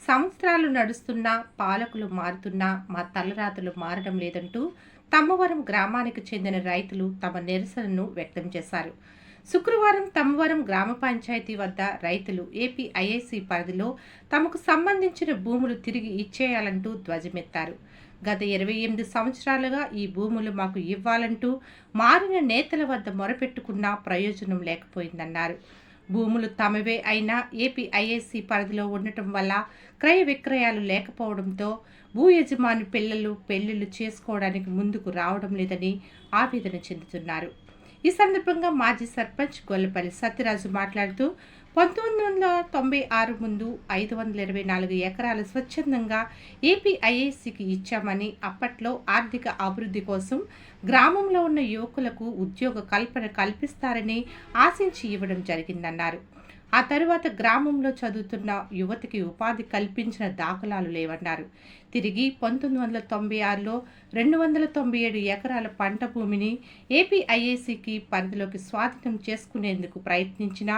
సంవత్సరాలు నడుస్తున్నా, పాలకులు మారుతున్నా మా తలరాతలు మారడం లేదంటూ తమ్మవరం గ్రామానికి చెందిన రైతులు తమ నిరసనను వ్యక్తం చేశారు. శుక్రవారం తమ్మవరం గ్రామ పంచాయతీ వద్ద రైతులు ఏపీఐఐసి పరిధిలో తమకు సంబంధించిన భూములు తిరిగి ఇచ్చేయాలంటూ ధ్వజమెత్తారు. గత 28 సంవత్సరాలుగా ఈ భూములు మాకు ఇవ్వాలంటూ మారిన నేతల వద్ద మొరపెట్టుకున్నా ప్రయోజనం లేకపోయిందన్నారు. భూములు తమవే అయినా ఏపీఐఐసి పరిధిలో ఉండటం వల్ల క్రయ విక్రయాలు లేకపోవడంతో భూ యజమాని పిల్లలు పెళ్లిళ్లు చేసుకోవడానికి ముందుకు రావడం లేదని ఆవేదన చెందుతున్నారు. ఈ సందర్భంగా మాజీ సర్పంచ్ గొల్లపల్లి సత్యరాజు మాట్లాడుతూ 1996 ముందు 524 ఎకరాలు స్వచ్ఛందంగా ఏపీఐఐసికి ఇచ్చామని, అప్పట్లో ఆర్థిక అభివృద్ధి కోసం గ్రామంలో ఉన్న యువకులకు ఉద్యోగ కల్పన కల్పిస్తారని ఆశించి ఇవ్వడం జరిగిందన్నారు. ఆ తరువాత గ్రామంలో చదువుతున్న యువతికి ఉపాధి కల్పించిన దాఖలాలు లేవన్నారు. తిరిగి 1996లో 297 ఎకరాల పంట భూమిని ఏపీఐఐసికి పరిధిలోకి స్వాధీనం చేసుకునేందుకు ప్రయత్నించిన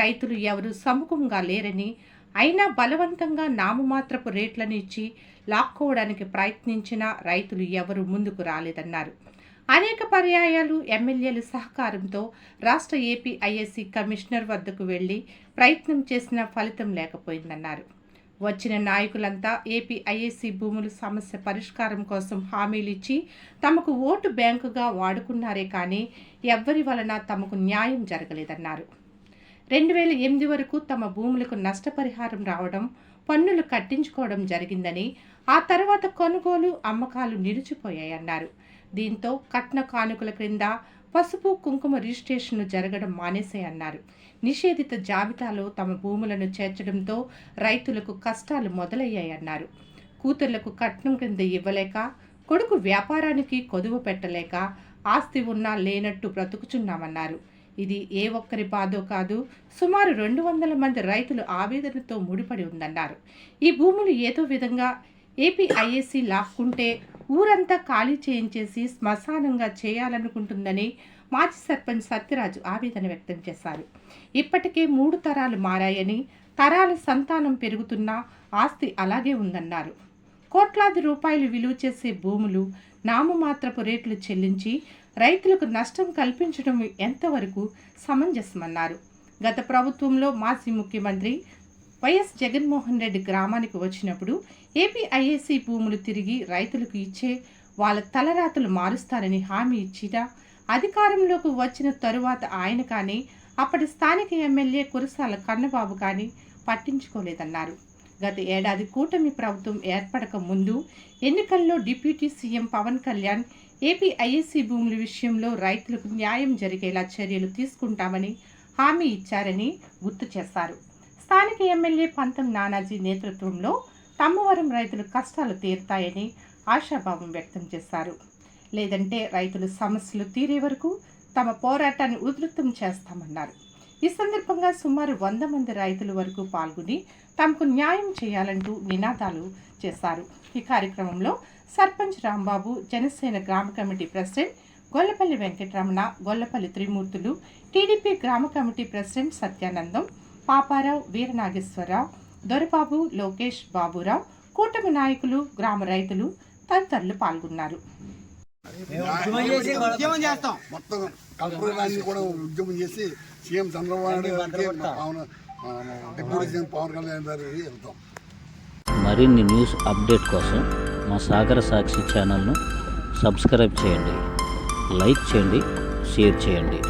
రైతులు ఎవరూ సముఖంగా లేరని, అయినా బలవంతంగా నామమాత్రపు రేట్లను ఇచ్చి లాక్కోవడానికి ప్రయత్నించిన రైతులు ఎవరూ ముందుకు రాలేదన్నారు. అనేక పర్యాయాలు ఎమ్మెల్యేల సహకారంతో రాష్ట్ర ఏపీఐఐసి కమిషనర్ వద్దకు వెళ్లి ప్రయత్నం చేసిన ఫలితం లేకపోయిందన్నారు. వచ్చిన నాయకులంతా ఏపీఐఐసి భూముల సమస్య పరిష్కారం కోసం హామీలిచ్చి తమకు ఓటు బ్యాంకుగా వాడుకున్నారే కానీ ఎవ్వరి వలన తమకు న్యాయం జరగలేదన్నారు. 2008 వరకు తమ భూములకు నష్టపరిహారం రావడం, పన్నులు కట్టించుకోవడం జరిగిందని, ఆ తర్వాత కొనుగోలు అమ్మకాలు నిలిచిపోయాయన్నారు. దీంతో కట్న కానుకల క్రింద పసుపు కుంకుమ రిజిస్ట్రేషన్లు జరగడం మానేశాయన్నారు. నిషేధిత జాబితాలో తమ భూములను చేర్చడంతో రైతులకు కష్టాలు మొదలయ్యాయన్నారు. కూతుర్లకు కట్నం క్రింద ఇవ్వలేక, కొడుకు వ్యాపారానికి కొదువు పెట్టలేక ఆస్తి ఉన్నా లేనట్టు బ్రతుకుచున్నామన్నారు. ఇది ఏ ఒక్కరి బాధో కాదు, సుమారు 200 మంది రైతులు ఆవేదనతో ముడిపడి ఉందన్నారు. ఈ భూములు ఏదో విధంగా ఏపీఐఐసి లాక్కుంటే ఊరంతా ఖాళీ చేయించేసి శ్మశానంగా చేయాలనుకుంటుందని మాజీ సర్పంచ్ సత్యరాజు ఆవేదన వ్యక్తం చేశారు. ఇప్పటికే 3 తరాలు మారాయని, తరాల సంతానం పెరుగుతున్నా ఆస్తి అలాగే ఉందన్నారు. కోట్లాది రూపాయలు విలువ చేసే భూములు నామమాత్రపు రేట్లు చెల్లించి రైతులకు నష్టం కల్పించడం ఎంతవరకు సమంజసమన్నారు. గత ప్రభుత్వంలో మాజీ ముఖ్యమంత్రి వైఎస్ జగన్మోహన్ రెడ్డి గ్రామానికి వచ్చినప్పుడు ఏపీఐఐసి భూములు తిరిగి రైతులకు ఇచ్చే వాళ్ళ తలరాతలు మారుస్తారని హామీ ఇచ్చినా అధికారంలోకి వచ్చిన తరువాత ఆయన కానీ, అప్పటి స్థానిక ఎమ్మెల్యే కురసాల కన్నబాబు కానీ పట్టించుకోలేదన్నారు. గత ఏడాది కూటమి ప్రభుత్వం ఏర్పడక ముందు ఎన్నికల్లో deputy CM Pawan Kalyan APIIC భూముల విషయంలో రైతులకు న్యాయం జరిగేలా చర్యలు తీసుకుంటామని హామీ ఇచ్చారని గుర్తు చేశారు. స్థానిక ఎమ్మెల్యే పంతం నానాజీ నేతృత్వంలో తమ్మవరం రైతుల కష్టాలు తీరుతాయని ఆశాభావం వ్యక్తం చేశారు. లేదంటే రైతుల సమస్యలు తీరే వరకు తమ పోరాటాన్ని ఉధృతం చేస్తామన్నారు. ఈ సందర్భంగా సుమారు 100 మంది రైతుల వరకు పాల్గొని తమకు న్యాయం చేయాలంటూ నినాదాలు చేశారు. ఈ కార్యక్రమంలో సర్పంచ్ రాంబాబు, జనసేన గ్రామ కమిటీ ప్రెసిడెంట్ గొల్లపల్లి వెంకటరమణ, గొల్లపల్లి త్రిమూర్తులు, టీడీపీ గ్రామ కమిటీ ప్రెసిడెంట్ సత్యానందం, పాపారావు, వీరనాగేశ్వరరావు, దొరబాబు, లోకేష్, బాబురావు, కూటమి నాయకులు, గ్రామ రైతులు తదితరులు పాల్గొన్నారు. సీఎం చంద్రబాబు మరిన్ని న్యూస్ అప్డేట్ కోసం మా సాగర సాక్షి ఛానల్ను సబ్స్క్రైబ్ చేయండి, లైక్ చేయండి, షేర్ చేయండి.